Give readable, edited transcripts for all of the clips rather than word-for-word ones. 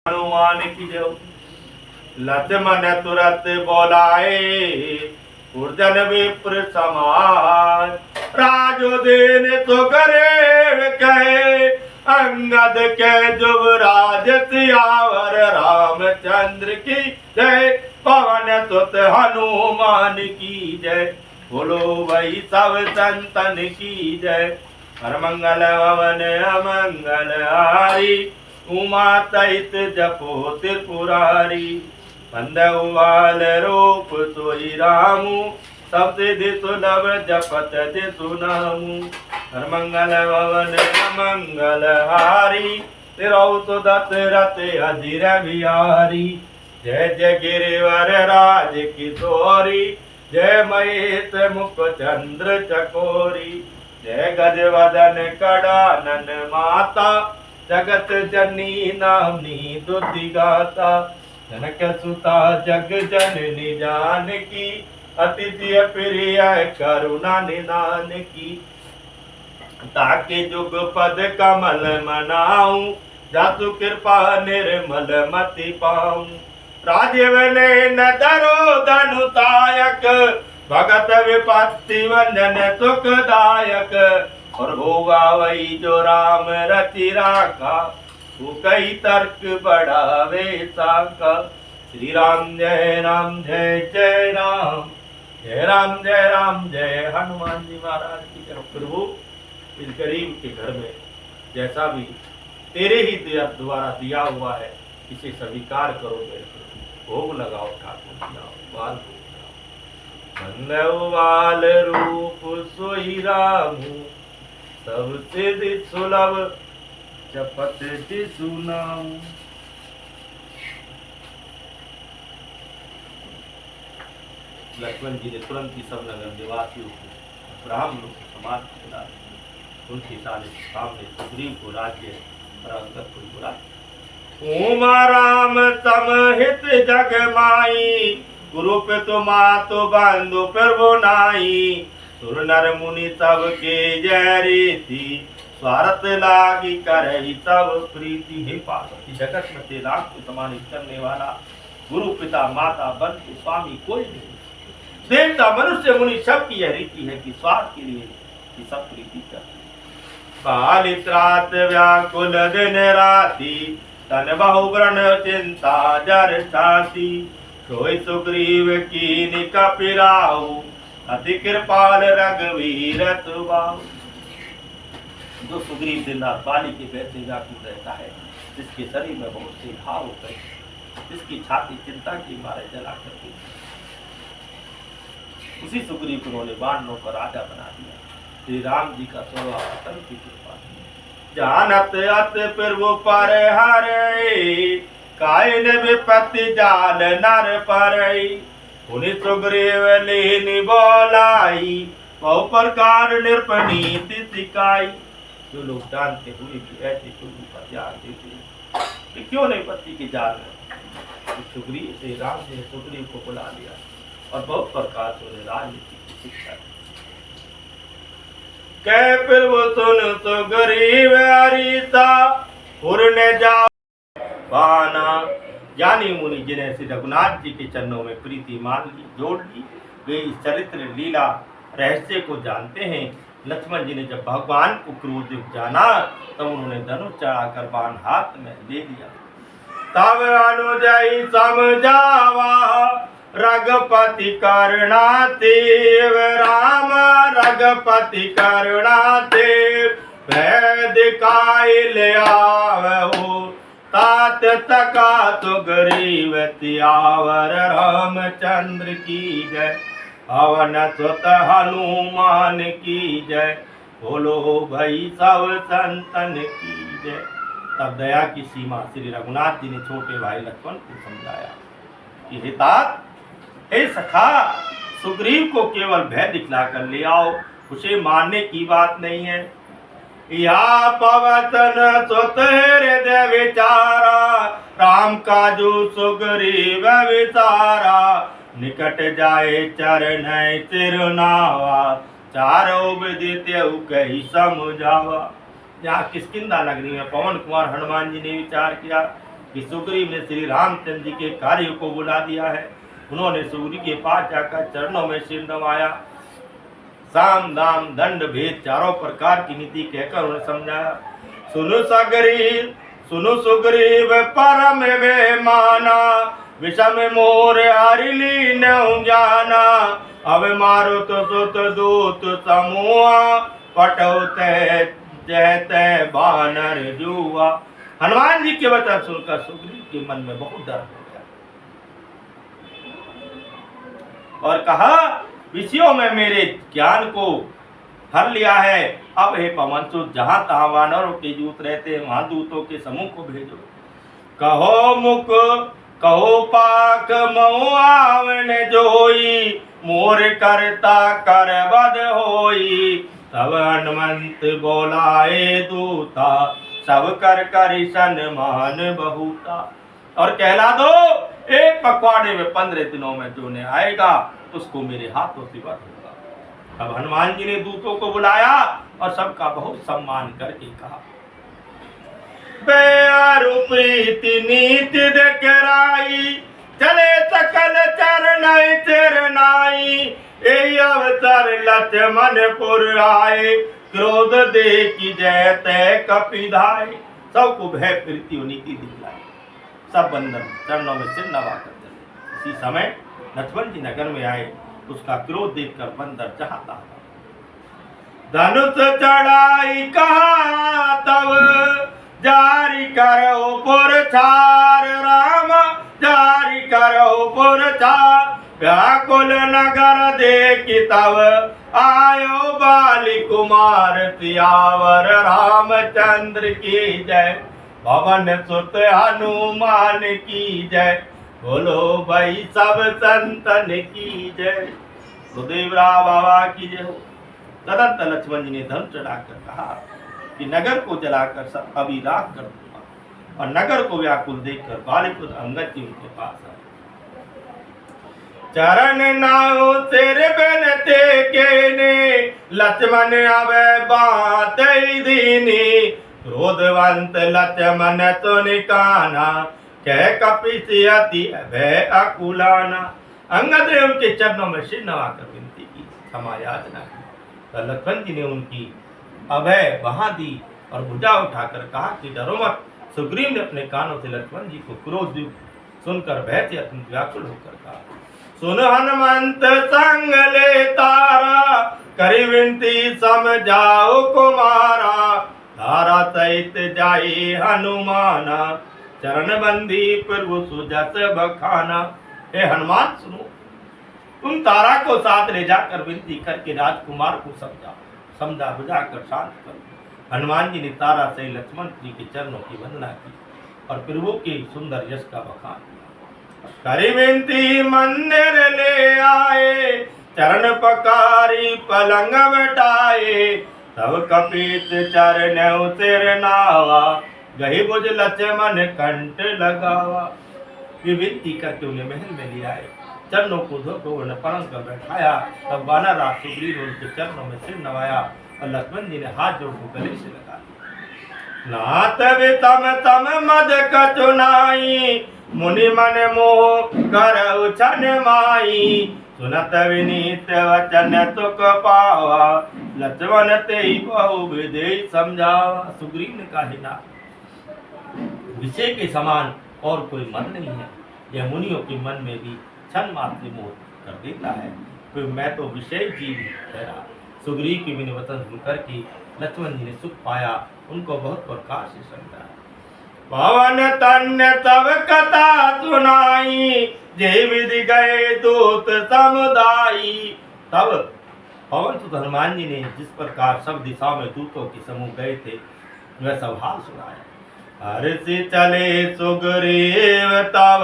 हनुमान की जय। लक्ष्मण तुरत बोलाए उर्जन विप्र समान। राजोदीन तो करे कहे अंगद के युवराज सियावर रामचंद्र की जय। पवन सुत हनुमान की जय। बोलो भाई सब संतन की जय। हर मंगल भवन अमंगल हारी उमा सहित जपो त्रिपुरारी। बंदवाल रूप सोई रामू सब सिद्धि सुलभ जपत जिसु नामू। हर मंगल भवन मंगल हारी तिरौ सुदत रत अधीर बिहारी। जय जय गिरिवर राज किशोरी जय महेश मुख चंद्र चकोरी। जय गजवदन कड़ानन माता जगत जननी नामनी दुति गाता। जनक सुता जग जननी जानकी अतिथि प्रिय करुणा निदान की। ताके जुग पद कमल मनाऊं जातु कृपा निर्मल मति पाऊं। राजीव नैन धरो धनुतायक भगत विपत्ति वंदन सुखदायक। और होगा वही जो राम रति राखा वो कई तर्क बढ़ावे साका। श्री राम जय जय राम जय राम जय राम जय हनुमान जी महाराज की जय। प्रभु इस गरीब के घर में जैसा भी तेरे ही द्वारा दिया हुआ है इसे स्वीकार करो मेरे प्रभु। भोग लगाओ ठाकुर बाल बंदवाल रूप सोई रामू सब सिद्धि सुलभ जपत जिसु नामू। लक्ष्मण जी ने तुरंत ही सब नगर निवासियों को ब्राह्मणों को समाज खिला उनके सामने सुग्रीव को राज्य और अंगद को बुला। उमा राम समहित जग माई गुरु पितु मातु बंधु प्रभु नाई। सुर नर मुनि सब के जय रीति स्वार्थ लागी करहि सब प्रीति। हे पार्वती जगत में तेरे राम को समान करने वाला गुरु पिता माता बंधु स्वामी कोई नहीं। देवता मनुष्य मुनि सब की यह रीति है कि स्वार्थ के लिए कि सब प्रीति कर। बालित रात व्याकुल दिन राति तन बहु व्रण चिंता जर छाती। सोई सुग्रीव कीनि कपिराहु अति कृपाल रघुवीर तुबाहु। जो सुग्रीव दिन रात बाली के बैठे व्याकुल रहता है जिसके शरीर में बहुत से घाव हो गए जिसकी छाती चिंता के मारे जला करती उसी सुग्रीव को उन्होंने बाणों का राजा बना दिया। श्री राम जी का स्वभाव की कृपा जानत अत प्रभु पर हरे कायन विपत्ति जाल नर परई। उन्हीं सुग्रीव लीनी बोलाई बहु प्रकार निरपनीति सिखाई। जो लोग जानते हुए भी ऐसे प्रभु पर ध्यान देते कि क्यों नहीं पति की जाल में सुग्रीव से राम जी ने सुग्रीव को बुला लिया और बहुत प्रकार से उन्हें राजनीति की शिक्षा दी। कह प्रभु सुन सुग्रीव हरिता पूर्ण जा बाना। ज्ञानी मुनि जिन्हें श्री रघुनाथ जी के चरणों में प्रीति मान ली जोड़ ली वे इस चरित्र लीला रहस्य को जानते हैं। लक्ष्मण जी ने जब भगवान को क्रोध जाना तब उन्होंने धनुष चढ़ाकर बाण हाथ में ले लिया। तब अनुजय समझावा रघुपति करुणा देव राम रघुपति करुणा देव। वैद काय ले आवहु तात तका तो गरीब तियावर रामचंद्र की जय। अवन सुत हनुमान की जय। बोलो भाई सब संतन की जय। तब दया की सीमा श्री रघुनाथ जी ने छोटे भाई लक्ष्मण को समझाया कि हे तात हे सखा सुग्रीव को केवल भय दिखलाकर ले आओ उसे मारने की बात नहीं है। या पवतन सुत हृदय विचारा राम काजू सुग्रीव विचारा। निकट जाए चरण तिरुनावा चारों विदित कही समझावा। यहाँ किष्किंधा नगरी में पवन कुमार हनुमान जी ने विचार किया कि सुग्रीव ने श्री रामचंद्र जी के कार्य को बुला दिया है। उन्होंने सुग्रीव के पास जाकर चरणों में सिर नवाया, साम दाम दंड भेद चारों प्रकार की नीति कहकर उन्हें समझाया। सुनु सुग्रीव परम बेमाना, विषम मोर हरिली न जाना। अब मारो तो सुत दूत समूहा, पटौते जयते बानर जुआ। हनुमान जी के वचन सुनकर सुग्रीव के मन में बहुत डर हो गया और कहा, विषयों में मेरे ज्ञान को हर लिया है। अब हे पवनसुत, जहां तहां वानरों के दूत रहते हैं वहां दूतों के समूह को भेजो। कहो मुख कहो पाक मऊ आवन जोई, मोर करता कर बद होई। तब हनुमंत बोलाए दूता, सब कर करि सन्मान बहुता। और कहला दो, एक पखवाड़े में 15 दिनों में जो ने आएगा उसको मेरे हाथों से वध होगा। अब हनुमान जी ने दूतों को बुलाया और सबका बहुत सम्मान करके कहा, बेअरु प्रीति नीति देखराई, चले सकल चरण चरनाई। ए अवसर लक्ष्मणपुर आए, क्रोध देखी जय तय कपिधाय। सबको भय प्रीति और नीति दिखलाई, सब बंधन चरणों में सिर नवा कर चले। इसी समय लक्ष्मण जी नगर में आए, उसका क्रोध देखकर बंदर चाहता धनुष चढ़ाई कहा तब, जारी करो पुरछार राम, जारी करो पुरछार। व्याकुल नगर देखी तब, आयो बाली कुमार सियावर रामचंद्र की जय। पवन सुत हनुमान की जय, बोलो भाई सब संतन की जय। गुरुदेव राम बाबा की जय हो। तदंत लक्ष्मण जी ने धन चढ़ाकर कहा कि नगर को जलाकर सब अभी राख कर दूंगा। और नगर को व्याकुल देखकर बालीपुत्र अंगद जी उनके पास आए। चरण नाउ सिर बनते के ने, लक्ष्मण अवे बात दीनी। क्रोधवंत लक्ष्मण सुन काना, कह कपि अति भय अकुलाना। अंगद ने उनके चरणों में सिर नवाकर विनती की, क्षमा याचना की। तो लक्ष्मण जी ने उनकी अभय बहा दी और भुजा उठाकर कहा कि डरो मत। सुग्रीव ने अपने कानों से लक्ष्मण जी को क्रोध सुनकर भय से अत्यंत व्याकुल होकर कहा, सुन हनुमंत संग ले तारा, करी विनती समझाओ कुमारा। धारा सहित जाई हनुमाना, चरण बंदी प्रभु सुजस बखाना। हे हनुमान सुनो, तुम तारा को साथ ले जाकर विनती करके राजकुमार को समझा बुझाकर शांत करो। हनुमान जी ने तारा से लक्ष्मण जी के चरणों की वंदना की और प्रभु के सुंदर यश का बखान किया। करी विनती मंदिर ले आए, चरण पकारी पलंग बैठाए। तब कपीत चरण सिर नावा, गही बुझ लक्ष्मण कंठ लगावा। ये विनती करके उन्हें महल में ले आए, चरणों को धोकर उन्हें पलंग पर बैठाया। तब वानर राज सुग्रीव उनके चरणों में सिर नवाया और लक्ष्मण जी ने हाथ जोड़कर गले से लगा दिया। नाथ वितम तम मद कचुनाई, मुनि मन मोह कर उछन माई। सुनत विनीत वचन तुक पावा, लक्ष्मण तेहि बहु विधि समझावा। सुग्रीव ने कहा, ना विषय के समान और कोई मन नहीं है। यह मुनियों के मन में भी क्षण मात्र मोह कर देता है, फिर मैं तो विषय जीव ठहरा। सुग्रीव के बिन वचन सुनकर के लक्ष्मण जी ने सुख पाया, उनको बहुत प्रकार से समझाया। पवन तन्य तब कथा सुनाई, जय विधि गए दूत समुदायी। तब पवन सुत हनुमान जी ने जिस प्रकार सब दिशाओं में दूतों के समूह गए थे वह सब हाल सुनाया। हर्षि चले सुग्रीव तब,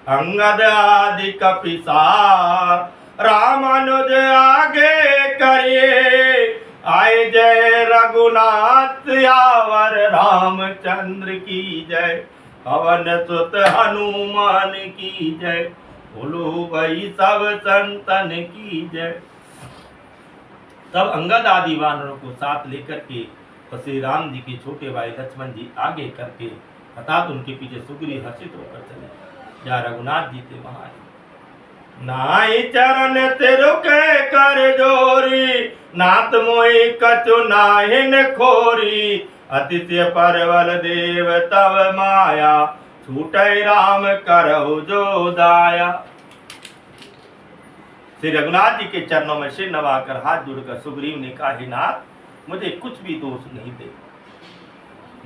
अंगद आदि कपिसार। रामानुज आगे करिए, आए जय रघुनाथ यावर रामचंद्र की जय। पवन सुत हनुमान की जय, बोलो भाई सब संतन की जय। तब अंगद आदि वानरों को साथ लेकर के श्री राम जी के छोटे भाई लक्ष्मण जी आगे करके अर्थात उनके पीछे सुग्रीव हर्षित होकर चले। जहाँ रघुनाथ जी थे वहां नाई चरण तिरुके कर जोरी, नाथ मोहि कछु नाहिन खोरी। अतिशय परवल देव तव माया, छूटै राम करहु जो दाया। श्री रघुनाथ जी के चरणों में सिर नवाकर हाथ जोड़कर सुग्रीव ने कहा, हे नाथ मुझे कुछ भी दोष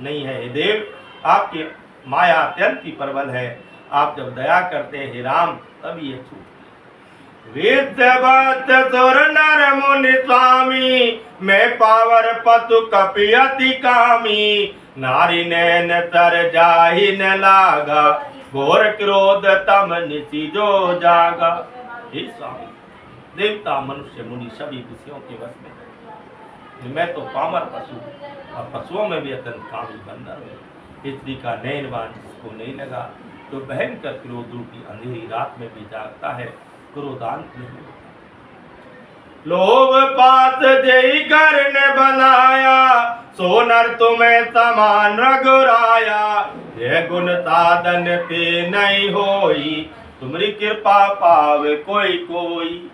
नहीं है हे देव, आपकी माया अत्यंत ही प्रबल है। आप जब दया करते हैं हे राम तभी ये छूट। विद्यवत सुर नर मुनि स्वामी, मैं पावर पतु कपि अति कामी। नारी नैन तर जाहि न लागा, घोर क्रोध तम निशि जो जागा। हे स्वामी, देवता मनुष्य मुनि सभी विषयों के वश में है। मैं तो पामर पशु और पशुओं में भी अत्यंत कामी बंदर हूँ। स्त्री का नयनवान जिसको नहीं लगा तो भयंकर क्रोध रूपी अंधेरी रात में भी जागता है, क्रोधांत नहीं होता। लोभ पात जय कर ने बनाया, सोनर तुम्हें समान रघुराया। यह गुण साधन पे नहीं होई, तुम्हारी कृपा पावे कोई कोई।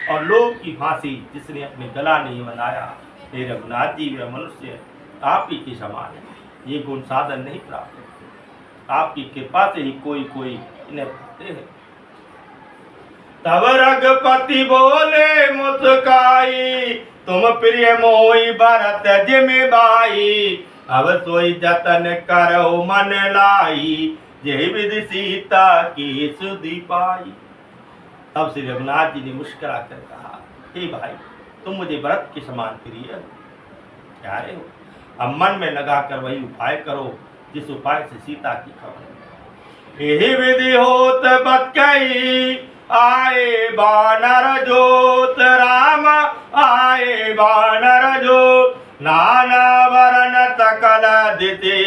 और लोभ की फांसी जिसने अपने गला नहीं बनाया, हे रघुनाथ जी वह मनुष्य आप ही के समान है। ये गुण साधन नहीं प्राप्त होते, आपकी कृपा से ही कोई कोई इन्हें पाते हैं। तब रघुपति बोले मुस्काई, तुम प्रिय मोहि भरत जिमि बाई। अब सोई जतन करहु मन लाई, जय विधि सीता की सुधि पाई। तब श्री रघुनाथ जी ने मुस्कुरा कर कहा, हे भाई तुम मुझे भरत के समान प्रिय हो, प्यारे हो। अब मन में लगाकर वही उपाय करो जिस उपाय से सीता की खबर। यही विधि होत बत कही, आए बानर जोत राम आए बानर जोत। नाना वरण सकल दिति,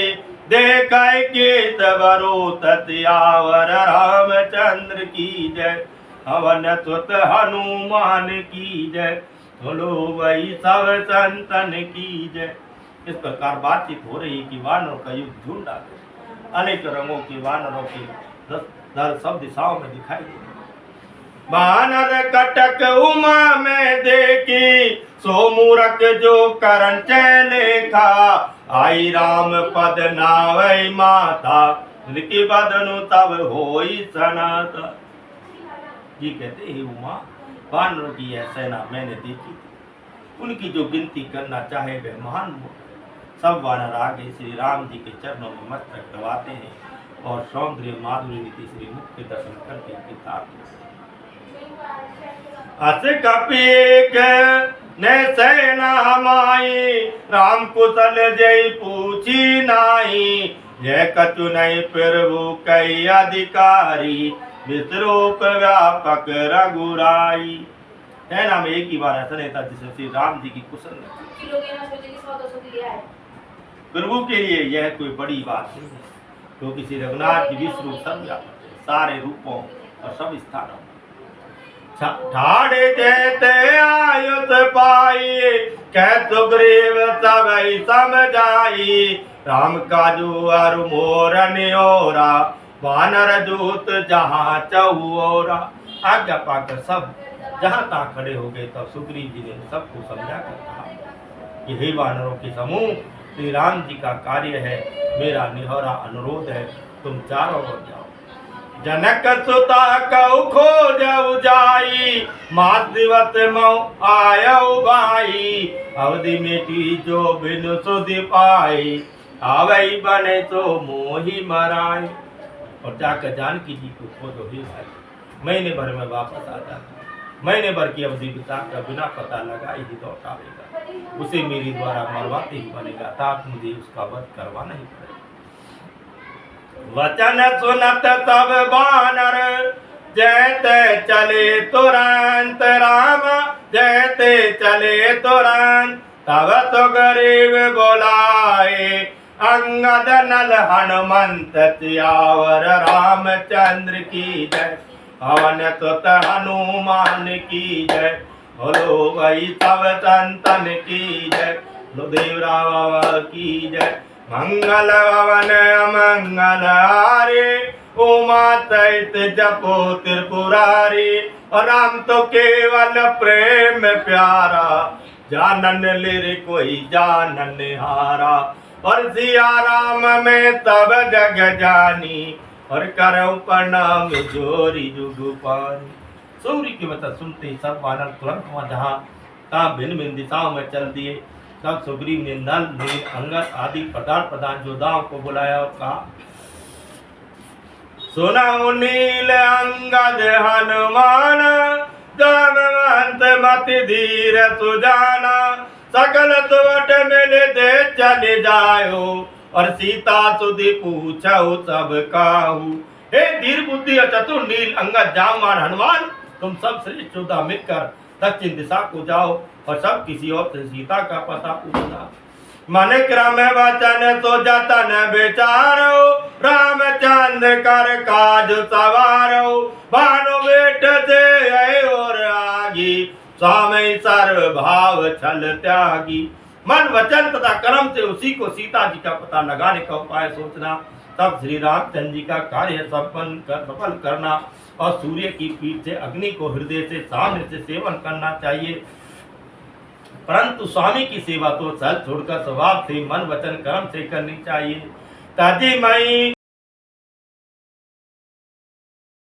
देखै केत बरोत आवर। रामचंद्र की जय, हवन सुत हनुमान की जय, बोलो वही सब संतन की जय। इस प्रकार बातचीत हो रही कि वानरों का युद्ध झुंड आ गया। अनेक रंगों के वानरों के दल सब दिशाओं में दिखाई दे। वानर कटक उमा में देखी, सो मूरख जो करन चलेखा। आई राम पद नावै माता, लिखि बदनु तब होई सनाता। जी कहते हैं उमा, वानरों की यह सेना मैंने देखी थी, उनकी जो गिनती करना चाहे वह महान हो। सब वानर आगे श्री राम जी के चरणों में मस्तक दबाते हैं और सौंदर्य माधुरी नीति श्री मुख के दर्शन करके किताब अस कपीक ने सेना माई। राम कुशल जय पूछी नाई, यह कछु नहीं प्रभु कई अधिकारी। विश्वरूप व्यापक रघुराई। सेना में एक ही बार ऐसा नहीं था जिसमें श्री राम जी की कुशल प्रभु के लिए यह कोई बड़ी बात नहीं है, क्योंकि श्री रघुनाथ जी विश्व रूप सर्वव्यापक है, सारे रूपों और सब स्थानों। ठाड़े जैते आयुध पाई, कह सुग्रीव सबई समझाई। राम काजू अरु मोर नियोरा, वानर दूत जहाँ चहुओरा। आज्ञा पाकर सब जहाँ तहाँ खड़े हो गए। तब सुग्रीव जी ने सबको समझा कर कहा कि हे वानरों के समूह, श्री राम जी का कार्य है, मेरा निहोरा अनुरोध है, तुम चारों ओर जाओ। जनक सुता कऊ खोजऊ जाई, मास दिवस मऊ आयऊ भाई। अवधि मिटी जो बिनु सुधि पाई, आवई बने तो मोहि मराई। और जाकर जानकी जी को खोजो ही भाई, महीने भर में वापस आ जाता। महीने भर की अवधि बिताकर बिना पता लगाए ही लौट आएगा, उसे मेरे द्वारा मरवाते ही बनेगा, ताकि मुझे उसका वध करवाना ही पड़ेगा। वचन सुनत सब वानर, जैते चले तुरंत राम, जैते चले तुरंत। तब सुग्रीव बोलाए, अंगद नल हनुमंत सियावर। रामचंद्र की जय, पवन सुत हनुमान की जय, बोलो भाई सब संतन की जय, देव राम की जय, मंगल भवन अमंगल हारे, उमा सहित जपो त्रिपुरारी। और राम तो केवल प्रेम प्यारा, जानन लिर कोई जानन हारा। और सिया राम में तब जग जानी, और करऊं प्रणाम जोरी जुग पानी। सूर्य की बता सुनते ही सब वानर तुरंत वहां जहाँ तहाँ भिन्न भिन्न दिशाओं में चल दिए। तब सुग्रीव ने नल नील अंगद आदि प्रधान योद्धाओं को बुलाया और कहा, सुनऊ नील अंगद हनुमान, जामवंत मति धीर सुजाना। सकल सुवट मिल दे चले जायो, और सीता सुधि पूछऊ सब काहू। हे धीर बुद्धि और चतुर नील अंगद जामवान हनुमान, तुम सब श्रेष्ठ योद्धा मिलकर दक्षिण दिशा को जाओ और सब किसी और से सीता का पता पूछना। मन क्रम वचन तो जतन विचारो, रामचंद्र कर काज सवारो। भानु बेट से और आगी, स्वामी सर्व भाव छल त्यागी। मन वचन तथा कर्म से उसी को सीता जी का पता लगाने का उपाय सोचना। तब श्री रामचंद्र जी का कार्य सफल करना और सूर्य की पीठ से अग्नि को हृदय से सामने से सेवन करना चाहिए। परंतु स्वामी की सेवा तो छल छोड़कर स्वभाव से मन वचन कर्म से करनी चाहिए। ताजी मई